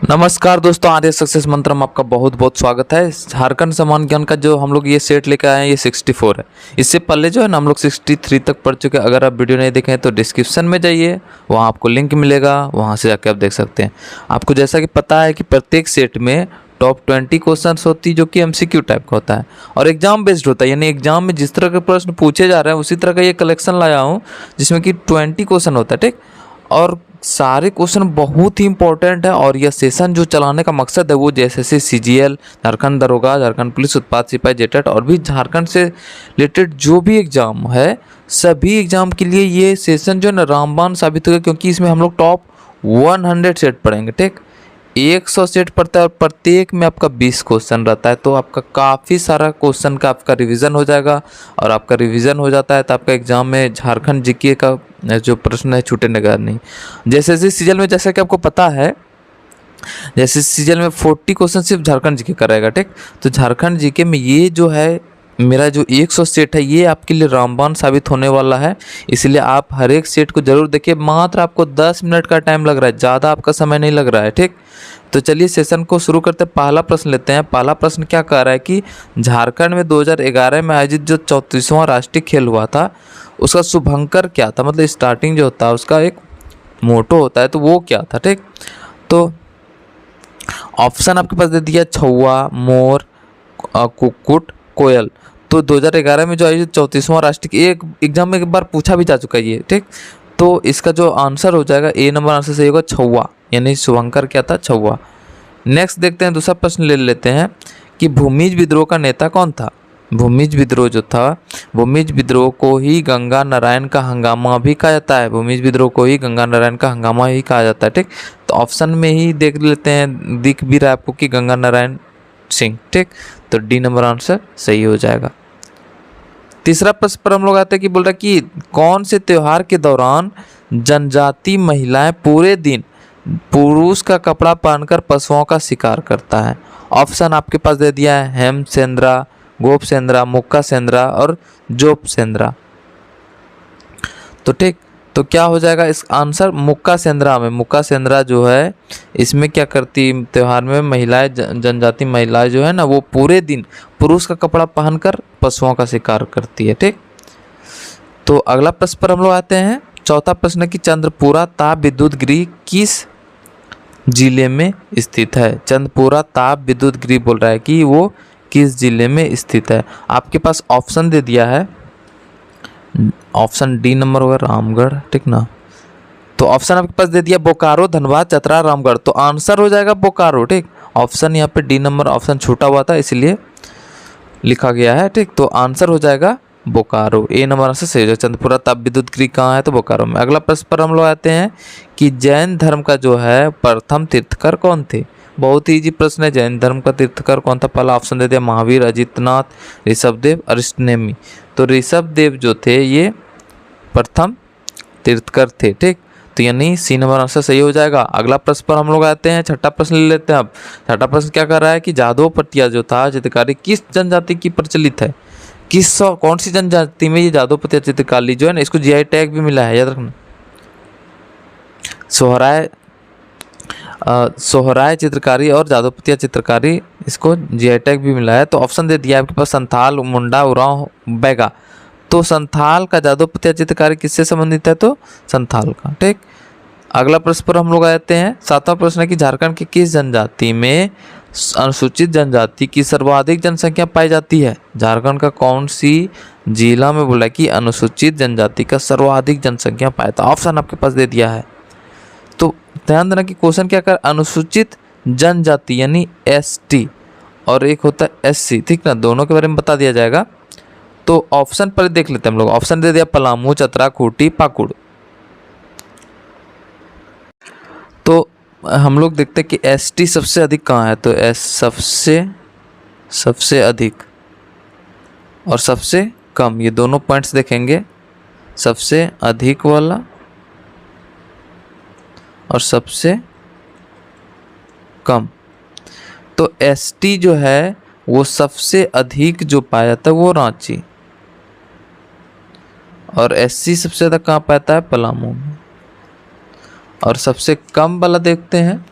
नमस्कार दोस्तों, आर्य सक्सेस मंत्र में आपका बहुत बहुत स्वागत है। झारखंड समान ज्ञान का जो हम लोग ये सेट लेकर आए हैं ये 64 है। इससे पहले जो है ना हम लोग 63 तक पढ़ चुके हैं। अगर आप वीडियो नहीं देखें तो डिस्क्रिप्शन में जाइए, वहाँ आपको लिंक मिलेगा, वहाँ से जाकर आप देख सकते हैं। आपको जैसा कि पता है कि प्रत्येक सेट में टॉप 20 क्वेश्चन होती है जो कि MCQ टाइप का होता है और एग्जाम बेस्ड होता है, यानी एग्जाम में जिस तरह के प्रश्न पूछे जा रहे हैं उसी तरह का ये कलेक्शन लाया हूँ जिसमें कि 20 क्वेश्चन होता है, ठीक। और सारे क्वेश्चन बहुत ही इंपॉर्टेंट है और यह सेशन जो चलाने का मकसद है वो जैसे CGL, झारखंड दरोगा, झारखंड पुलिस उत्पाद सिपाही, जेटेट और भी झारखंड से रिलेटेड जो भी एग्ज़ाम है सभी एग्ज़ाम के लिए ये सेशन जो है ना रामबाण साबित होगा, क्योंकि इसमें हम लोग टॉप 100 सेट पढ़ेंगे, ठीक। 100 सेट पढ़ता है और प्रत्येक में आपका 20 क्वेश्चन रहता है, तो आपका काफ़ी सारा क्वेश्चन का आपका रिवीजन हो जाएगा। और आपका रिवीजन हो जाता है तो आपका एग्जाम में झारखंड जीके का जो प्रश्न है छूटेगा नहीं। जैसे सीजल में जैसा कि आपको पता है, जैसे सीजल में 40 क्वेश्चन सिर्फ झारखंड जीके का रहेगा, ठीक। तो झारखंड जीके में ये जो है मेरा जो 100 सेट है ये आपके लिए रामबाण साबित होने वाला है, इसलिए आप हर एक सेट को जरूर देखिए। मात्र आपको 10 मिनट का टाइम लग रहा है, ज़्यादा आपका समय नहीं लग रहा है, ठीक। तो चलिए सेशन को शुरू करते हैं। पहला प्रश्न लेते हैं। पहला प्रश्न क्या कह रहा है कि झारखंड में 2011 में आयोजित जो 34वां राष्ट्रीय खेल हुआ था उसका शुभंकर क्या था, मतलब स्टार्टिंग जो होता है उसका एक मोटो होता है, तो वो क्या था, ठीक। तो ऑप्शन आपके पास दे दिया छौवा, मोर, कुक्कुट, कोयल। तो 2011 में जो आयोजित 34वां राष्ट्रीय एक एग्जाम में एक बार पूछा भी जा चुका है ये, ठीक। तो इसका जो आंसर हो जाएगा ए नंबर आंसर सही होगा छौवा, यानी शुभंकर क्या था, छौवा। नेक्स्ट देखते हैं, दूसरा प्रश्न ले लेते हैं कि भूमिज विद्रोह का नेता कौन था। भूमिज विद्रोह जो था, भूमिज विद्रोह को ही गंगा नारायण का हंगामा भी कहा जाता है। भूमिज विद्रोह को ही गंगा नारायण का हंगामा ही कहा जाता है, ठीक। तो ऑप्शन में ही देख लेते हैं, दिख भी रहा है आपको कि गंगा नारायण सिंह, ठीक। तो डी नंबर आंसर सही हो जाएगा। तीसरा प्रश्न पर हम लोग आते हैं कि बोल रहा है कि कौन से त्योहार के दौरान जनजाति महिलाएं पूरे दिन पुरुष का कपड़ा पहनकर पशुओं का शिकार करता है। ऑप्शन आपके पास दे दिया है हेमसेंद्रा, गोपसेंद्रा, मुक्कासेंद्रा और जोपसेंद्रा। तो ठीक, तो क्या हो जाएगा इस आंसर मुक्कासेंद्रा में। मुक्कासेंद्रा जो है इसमें क्या करती त्योहार में महिलाएं, जनजाति महिलाएं जो है ना वो पूरे दिन पुरुष का कपड़ा पहनकर पशुओं का शिकार करती है, ठीक। तो अगला प्रश्न पर हम लोग आते हैं। चौथा प्रश्न है कि चंद्रपुरा ताप विद्युत गृह किस जिले में स्थित है। चंद्रपुरा ताप विद्युत गृह बोल रहा है कि वो किस जिले में स्थित है। आपके पास ऑप्शन दे दिया है, ऑप्शन डी नंबर होगा रामगढ़, ठीक ना। तो ऑप्शन आपके पास दे दिया बोकारो, धनबाद, चतरा, रामगढ़। तो आंसर हो जाएगा बोकारो, ठीक। ऑप्शन यहाँ पे डी नंबर ऑप्शन छूटा हुआ था इसलिए लिखा गया है, ठीक। तो आंसर हो जाएगा बोकारो, ए नंबर आंसर सही है। चंद्रपुरा ताप विद्युत गृह कहाँ है, तो बोकारो में। अगला प्रश्न पर हम लोग आते हैं कि जैन धर्म का जो है प्रथम तीर्थकर कौन थे। बहुत ही इजी प्रश्न है, जैन धर्म का तीर्थकर कौन था। पहला ऑप्शन दे दिया महावीर, अजितनाथ, ऋषभदेव, अरिष्टनेमी। तो ऋषभदेव जो थे ये प्रथम तीर्थकर थे, ठीक। तो यानी सी नंबर आंसर सही हो जाएगा। अगला प्रश्न पर हम लोग आते हैं, छठा प्रश्न ले लेते हैं अब। छठा प्रश्न क्या कर रहा है कि जादव पटिया जो था चित्रकारी किस जनजाति की प्रचलित है। कौन सी जनजाति में ये जादव पटिया चित्रकारी जो है ना इसको GI टैग भी मिला है, याद रखना। सोहराय चित्रकारी और जादव पटिया चित्रकारी इसको GI टैग भी मिला है। तो ऑप्शन दे दिया आपके पास संथाल, मुंडा, उरांव, बैगा। तो संथाल का जादव पटिया चित्रकारी किससे संबंधित है, तो संथाल का, ठीक। अगला प्रश्न पर हम लोग आते हैं। सातवां प्रश्न है कि झारखंड की किस जनजाति में अनुसूचित जनजाति की सर्वाधिक जनसंख्या पाई जाती है। झारखंड का कौन सी जिला में बोला कि अनुसूचित जनजाति का सर्वाधिक जनसंख्या पाया था। ऑप्शन आपके पास दे दिया है। तो ध्यान देना कि क्वेश्चन क्या कर, अनुसूचित जनजाति यानी ST और एक होता है SC, ठीक ना। दोनों के बारे में बता दिया जाएगा। तो ऑप्शन पर देख लेते हैं हम लोग। ऑप्शन दे दिया पलामू, चतरा, खूंटी, पाकुड़। तो हम लोग देखते हैं कि ST सबसे अधिक कहाँ है। तो सबसे अधिक और सबसे कम ये दोनों पॉइंट्स देखेंगे, सबसे अधिक वाला और सबसे कम। तो ST जो है वो सबसे अधिक जो पाया जाता है वो रांची, और SC सबसे ज़्यादा कहाँ पाता है, पलामू में। और सबसे कम वाला देखते हैं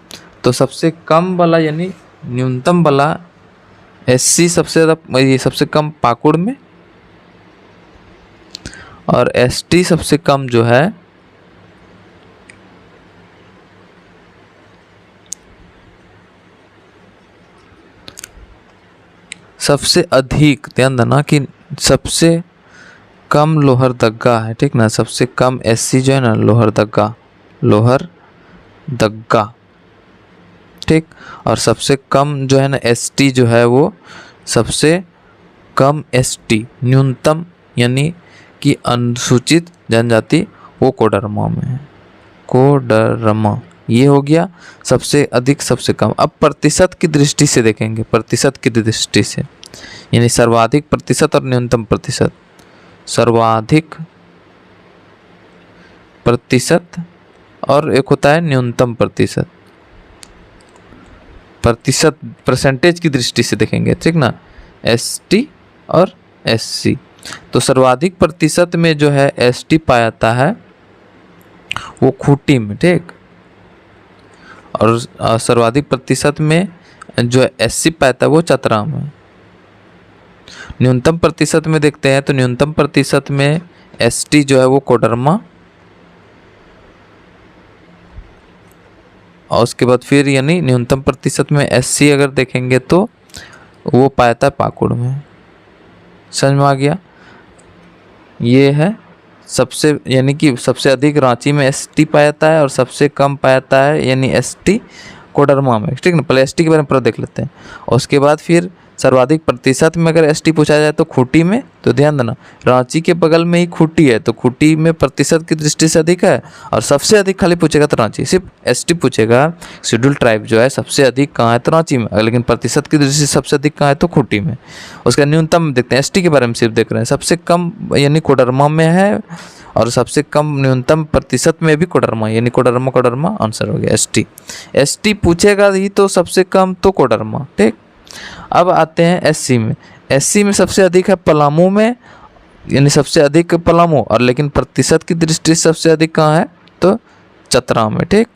तो सबसे कम वाला यानी न्यूनतम वाला SC सबसे ज़्यादा, ये सबसे कम पाकुड़ में, और ST सबसे कम जो है सबसे अधिक, ध्यान देना कि सबसे कम लोहरदगा है, ठीक ना। सबसे कम SC जो है ना लोहरदगा, ठीक। और सबसे कम जो है ना ST जो है वो सबसे कम ST न्यूनतम यानी कि अनुसूचित जनजाति, वो कोडरमा में है, कोडरमा। ये हो गया सबसे अधिक सबसे कम। अब प्रतिशत की दृष्टि से देखेंगे, प्रतिशत की दृष्टि से यानी सर्वाधिक प्रतिशत और न्यूनतम प्रतिशत। सर्वाधिक प्रतिशत और एक होता है न्यूनतम प्रतिशत। प्रतिशत परसेंटेज की दृष्टि से देखेंगे, ठीक ना, ST और SC। तो सर्वाधिक प्रतिशत में जो है ST पाया जाता है वो खूंटी में, ठीक। और सर्वाधिक प्रतिशत में जो SC पाता है वो चतरा में। न्यूनतम प्रतिशत में देखते हैं तो न्यूनतम प्रतिशत में ST जो है वो कोडरमा, और उसके बाद फिर यानी न्यूनतम प्रतिशत में SC अगर देखेंगे तो वो पाता है पाकुड़ में। समझ में आ गया। ये है सबसे यानी कि सबसे अधिक रांची में ST पाया जाता है और सबसे कम पाया जाता है यानी ST कोडरमा में, ठीक ना। पहले ST के बारे में पूरा देख लेते हैं, और उसके बाद फिर सर्वाधिक प्रतिशत में अगर ST पूछा जाए तो खूंटी में। तो ध्यान देना रांची के बगल में ही खूंटी है, तो खूंटी में प्रतिशत की दृष्टि से अधिक है, और सबसे अधिक खाली पूछेगा तो रांची, सिर्फ ST पूछेगा। शेड्यूल ट्राइब जो है सबसे अधिक कहाँ है तो रांची में, लेकिन प्रतिशत की दृष्टि से सबसे अधिक कहाँ है तो खूंटी में। उसका न्यूनतम देखते हैं, ST के बारे में सिर्फ देख रहे हैं। सबसे कम यानी कोडरमा में है, और सबसे कम न्यूनतम प्रतिशत में भी कोडरमा, यानी कोडरमा आंसर हो गया ST पूछेगा ही तो सबसे कम तो कोडरमा, ठीक। अब आते हैं SC में। SC में सबसे अधिक है पलामू में, यानी सबसे अधिक पलामू, और लेकिन प्रतिशत की दृष्टि से सबसे अधिक कहाँ है तो चतरा में, ठीक।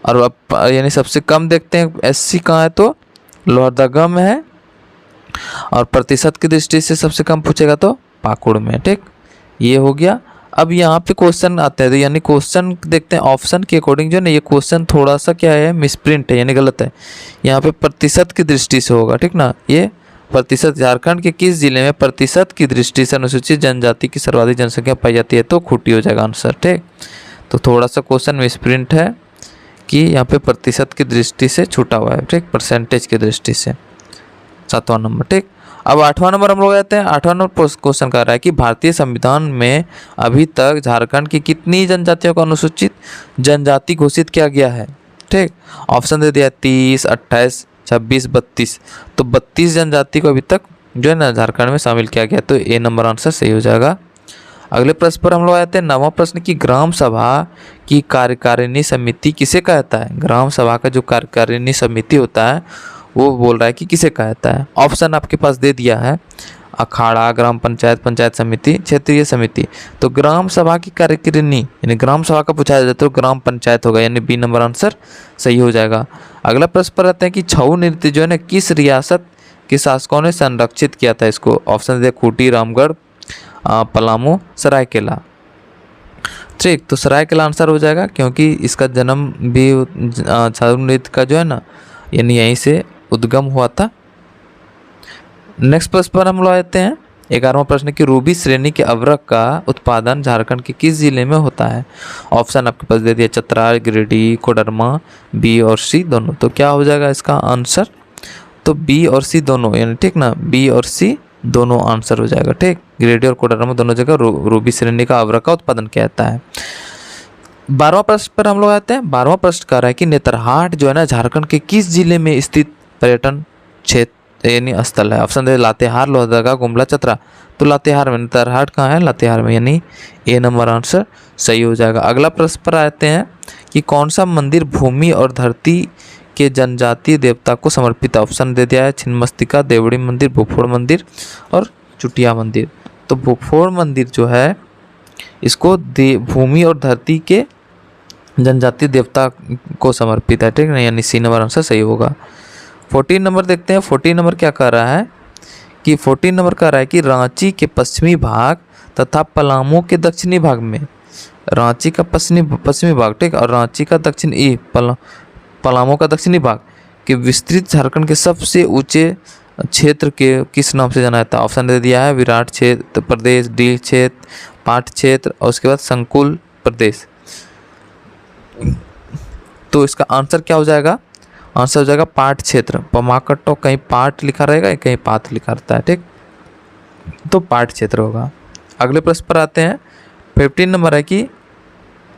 और अब यानी सबसे कम देखते हैं SC कहाँ है तो लोहरदगा में है, और प्रतिशत की दृष्टि से सबसे कम पूछेगा तो पाकुड़ में, ठीक। ये हो गया। अब यहाँ पे क्वेश्चन आते हैं, तो यानी क्वेश्चन देखते हैं ऑप्शन के अकॉर्डिंग। जो ना ये क्वेश्चन थोड़ा सा क्या है मिसप्रिंट है, यानी गलत है। यहाँ पे प्रतिशत की दृष्टि से होगा, ठीक ना। ये प्रतिशत झारखंड के किस जिले में प्रतिशत की दृष्टि से अनुसूचित जनजाति की सर्वाधिक जनसंख्या पाई जाती है, तो खूंटी हो जाएगा आंसर, ठीक। तो थोड़ा सा क्वेश्चन मिसप्रिंट है कि यहाँ पे प्रतिशत की दृष्टि से छूटा हुआ है, ठीक, परसेंटेज की दृष्टि से। 7वां नंबर, ठीक। अब 8वां नंबर हम लोग आते हैं। 8वां नंबर क्वेश्चन कर रहा है कि भारतीय संविधान में अभी तक झारखंड की कितनी जनजातियों को अनुसूचित जनजाति घोषित किया गया है, ठीक। ऑप्शन दे दिया 30, 28, 26, 32। तो 32 जनजाति को अभी तक जो है ना झारखंड में शामिल किया गया, तो A नंबर आंसर सही हो जाएगा। अगले प्रश्न पर हम लोग आते हैं। 9वां प्रश्न की ग्राम सभा की कार्यकारिणी समिति किसे कहता है। ग्राम सभा का जो कार्यकारिणी समिति होता है वो बोल रहा है कि किसे कहता है। ऑप्शन आपके पास दे दिया है, अखाड़ा, ग्राम पंचायत, पंचायत समिति, क्षेत्रीय समिति। तो ग्राम सभा की कार्यकारिणी यानी ग्राम सभा का पूछा जाए तो ग्राम पंचायत होगा, यानी B नंबर आंसर सही हो जाएगा। अगला प्रश्न पर आते हैं कि छऊ नृत्य जो है ना किस रियासत के शासकों ने संरक्षित किया था इसको। ऑप्शन दे खूंटी, रामगढ़, पलामू, सरायकेला, ठीक। तो सरायकेला आंसर हो जाएगा, क्योंकि इसका जन्म भी छऊ नृत्य का जो है ना यानी यहीं से उद्गम हुआ था। नेक्स्ट प्रश्न पर हम लोग आते हैं। 11वां प्रश्न की रूबी श्रेणी के अवरक का उत्पादन झारखंड के किस जिले में होता है। ऑप्शन आपके पास दे दिया चतरा, गिरिडीह, कोडरमा, B और C दोनों। तो क्या हो जाएगा इसका आंसर, तो B और C दोनों, यानी ठीक ना, B और C दोनों आंसर हो जाएगा, ठीक। गिरिडीह और कोडरमा दोनों जगह रूबी श्रेणी का अवरक का उत्पादन किया जाता है। 12वां प्रश्न पर हम लोग आते हैं। 12वां प्रश्न कह रहा है कि नेतरहाट जो है ना झारखंड के किस जिले में स्थित पर्यटन क्षेत्र यानी स्थल है। ऑप्शन दे लातेहार, लोहरदगा, गुमला, चतरा। तो लातेहार में, नेतरहाट कहाँ है, लातेहार में, यानी A नंबर आंसर सही हो जाएगा। अगला प्रश्न पर आते हैं कि कौन सा मंदिर भूमि और धरती के जनजातीय देवता को समर्पित है। ऑप्शन दे दिया है छिन्नमस्तिका, देवड़ी मंदिर, भूफोड़ मंदिर और चुटिया मंदिर। तो भूफोड़ मंदिर जो है इसको भूमि और धरती के जनजाति देवता को समर्पित है, ठीक है, यानी सी नंबर आंसर सही होगा। 14 नंबर देखते हैं। 14 नंबर क्या कह रहा है कि 14 नंबर कह रहा है कि रांची के पश्चिमी भाग तथा पलामू के दक्षिणी भाग में, रांची का पश्चिमी भाग, ठीक, और रांची का दक्षिणी पलामू का दक्षिणी भाग के विस्तृत झारखंड के सबसे ऊंचे क्षेत्र के किस नाम से जाना जाता है? ऑप्शन दे दिया है विराट क्षेत्र प्रदेश, डील क्षेत्र, पाट क्षेत्र और उसके बाद संकुल प्रदेश। तो इसका आंसर क्या हो जाएगा? आंसर हो जाएगा पाट क्षेत्र। पमाकट्टो कहीं पाट लिखा रहेगा, कहीं पात लिखा रहता है, ठीक, तो पाट क्षेत्र होगा। अगले प्रश्न पर आते हैं। 15 नंबर है कि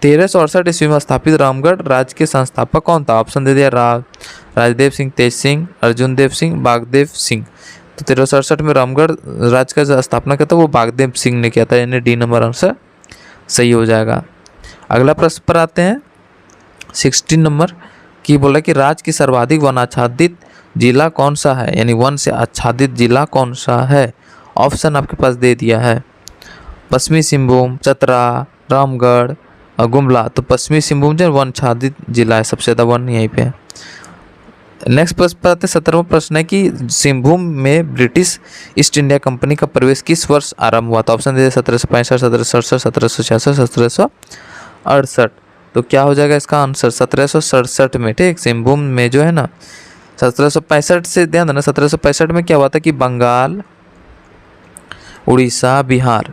1368 ईस्वी में स्थापित रामगढ़ राज्य के संस्थापक कौन था? ऑप्शन दे दिया राजदेव सिंह, तेज सिंह, अर्जुन देव सिंह, बागदेव सिंह। तो 1368 में रामगढ़ राज्य का स्थापना किया था वो बागदेव सिंह ने किया था, यानी डी नंबर आंसर सही हो जाएगा। अगला प्रश्न पर आते हैं। 16 नंबर की बोला कि राज्य की सर्वाधिक वन आच्छादित जिला कौन सा है, यानी वन से आच्छादित जिला कौन सा है? ऑप्शन आपके पास दे दिया है पश्चिमी सिंहभूम, चतरा, रामगढ़ और गुमला। तो पश्चिमी सिंहभूम जो वन आच्छादित जिला है, सबसे ज़्यादा वन यहीं पे है। नेक्स्ट प्रश्न पर आते हैं। 17वां प्रश्न है कि सिंहभूम में ब्रिटिश ईस्ट इंडिया कंपनी का प्रवेश किस वर्ष आरंभ हुआ था? ऑप्शन दे 1765, 1767, 1766, 1768। तो क्या हो जाएगा इसका आंसर? 1767 में, ठीक। सिंहभूम में जो है ना 1765 से ध्यान देना, 1765 में क्या हुआ था कि बंगाल, उड़ीसा बिहार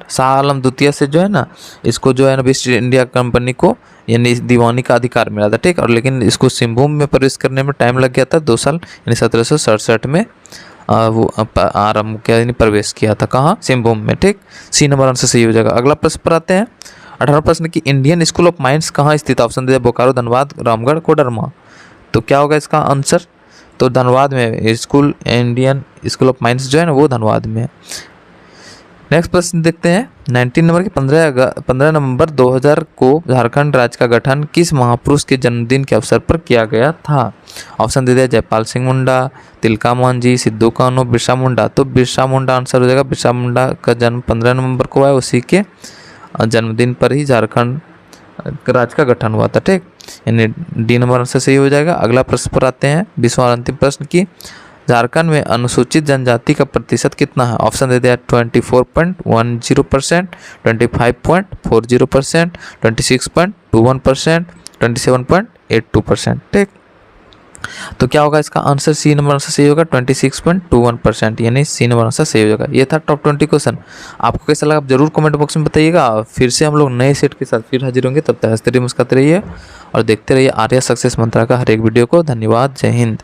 शाह आलम द्वितीय से जो है ना इसको जो है ना ईस्ट इंडिया कंपनी को यानी दीवानी का अधिकार मिला था, ठीक। और लेकिन इसको सिंहभूम में प्रवेश करने में टाइम लग गया था 2 साल, यानी 1767 में वो आरंभ किया, यानी प्रवेश किया था। कहाँ? सिंहभूम में, ठीक। सी नंबर आंसर सही हो जाएगा। अगला प्रश्न पर आते हैं। 18वां प्रश्न कि इंडियन स्कूल ऑफ माइंस कहाँ स्थित है? ऑप्शन दे बोकारो, धनबाद, रामगढ़, कोडरमा। तो क्या होगा इसका आंसर? तो धनबाद में school, Indian school of mines जो है ना वो धनबाद में है। नेक्स्ट प्रश्न देखते हैं। 19 नंबर की 15 नवंबर 2000 को झारखंड राज्य का गठन किस महापुरुष के जन्मदिन के अवसर पर किया गया था? ऑप्शन दे दिया जयपाल सिंह मुंडा, तिलका मांझी, सिद्धू कान्हू, बिरसा मुंडा। तो बिरसा मुंडा आंसर हो जाएगा। बिरसा मुंडा का जन्म 15 नवंबर को हुआ है, उसी के जन्मदिन पर ही झारखंड राज्य का गठन हुआ था, ठीक, यानी डी नंबर आंसर सही हो जाएगा। अगला प्रश्न पर आते हैं। 20वां अंतिम प्रश्न की झारखंड में अनुसूचित जनजाति का प्रतिशत कितना है? ऑप्शन दे दिया 24.10%, 25.40%, 26.21%, 27.82%, ठीक। तो क्या होगा इसका आंसर? सी नंबर आंसर सही होगा 26.21%, यानी सी नंबर आंसर सही हो जाएगा। ये था टॉप 20 क्वेश्चन। आपको कैसा लगा आप जरूर कमेंट बॉक्स में बताइएगा। फिर से हम लोग नए सेट के साथ फिर हाजिर होंगे, तब तक हंसते रहिए, मुस्कुराते रहिए और देखते रहिए आर्या सक्सेस मंत्रा का हर एक वीडियो को। धन्यवाद। जय हिंद।